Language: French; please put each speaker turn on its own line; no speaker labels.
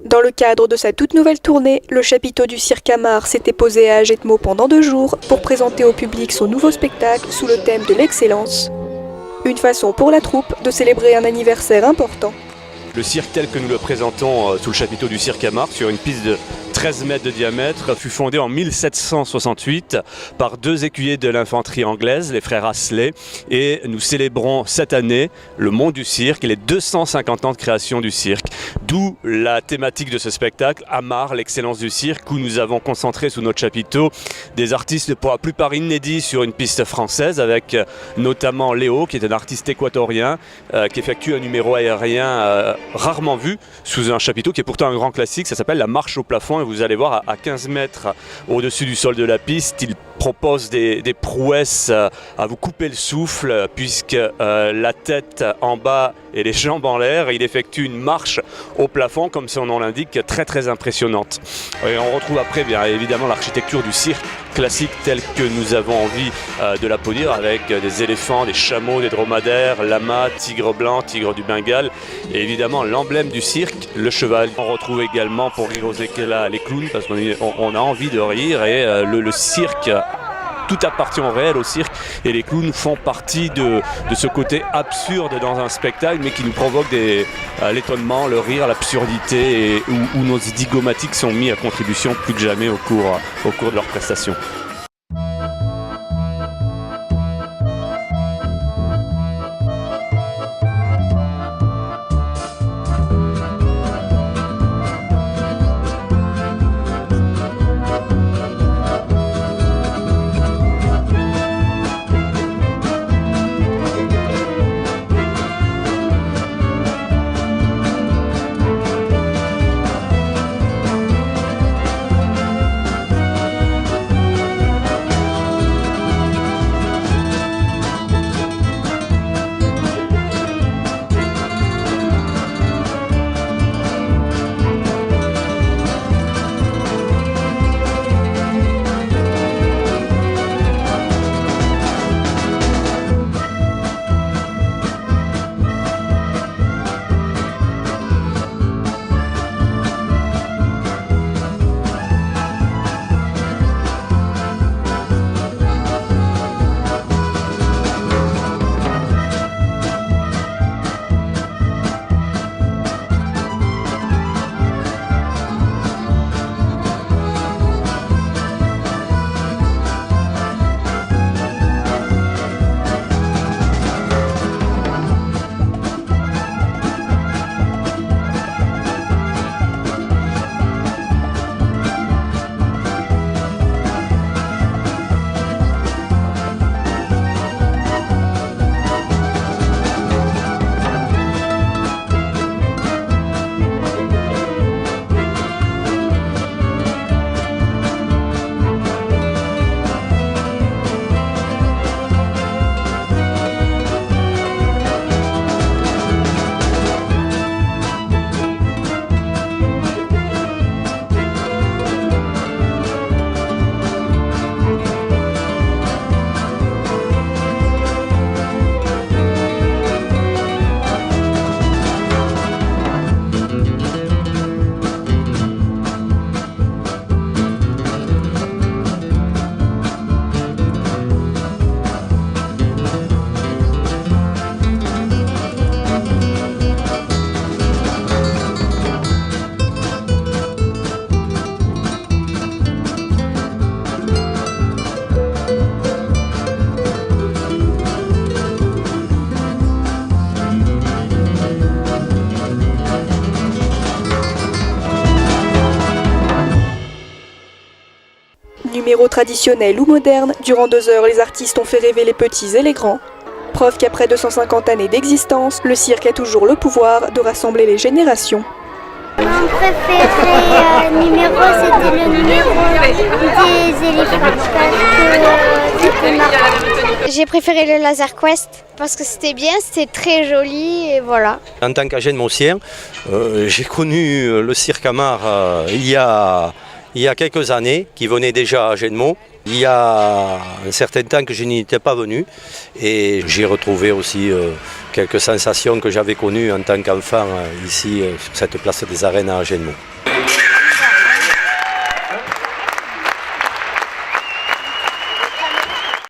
Dans le cadre de sa toute nouvelle tournée, le chapiteau du Cirque Amar s'était posé à Agetmo pendant 2 jours pour présenter au public son nouveau spectacle sous le thème de l'excellence. Une façon pour la troupe de célébrer un anniversaire important.
Le cirque tel que nous le présentons sous le chapiteau du Cirque Amar, sur une piste de 13 mètres de diamètre, fut fondé en 1768 par 2 écuyers de l'infanterie anglaise, les frères Astley, et nous célébrons cette année le monde du cirque et les 250 ans de création du cirque. D'où la thématique de ce spectacle, Amar, l'excellence du cirque, où nous avons concentré sous notre chapiteau des artistes pour la plupart inédits sur une piste française, avec notamment Léo, qui est un artiste équatorien, qui effectue un numéro aérien rarement vu sous un chapiteau, qui est pourtant un grand classique. Ça s'appelle la marche au plafond, et vous allez voir à 15 mètres au-dessus du sol de la piste, il propose des prouesses à vous couper le souffle, puisque la tête en bas et les jambes en l'air, il effectue une marche au plafond, comme son nom l'indique, très très impressionnante. Et on retrouve après bien évidemment l'architecture du cirque classique telle que nous avons envie de la produire, avec des éléphants, des chameaux, des dromadaires, lamas, tigres blancs, tigres du Bengale, et évidemment l'emblème du cirque, le cheval. On retrouve également pour rire aux éclats les clowns, parce qu'on a envie de rire, et le cirque, tout appartient au réel, au cirque, et les clowns font partie de ce côté absurde dans un spectacle, mais qui nous provoque l'étonnement, le rire, l'absurdité, et où nos zygomatiques sont mis à contribution plus que jamais au cours de leur prestation.
Numéro traditionnel ou moderne, durant 2 heures, les artistes ont fait rêver les petits et les grands. Preuve qu'après 250 années d'existence, le cirque a toujours le pouvoir de rassembler les générations.
Mon préféré numéro, c'était le numéro des éléphants, parce que c'était marrant.
J'ai préféré le Laser Quest parce que c'était bien, c'était très joli et voilà.
En tant qu'Agenmocien, j'ai connu le Cirque Amar il y a quelques années, qui venait déjà à Agenmo. Il y a un certain temps que je n'y étais pas venu et j'ai retrouvé aussi quelques sensations que j'avais connues en tant qu'enfant ici sur cette place des Arènes à Agenmont.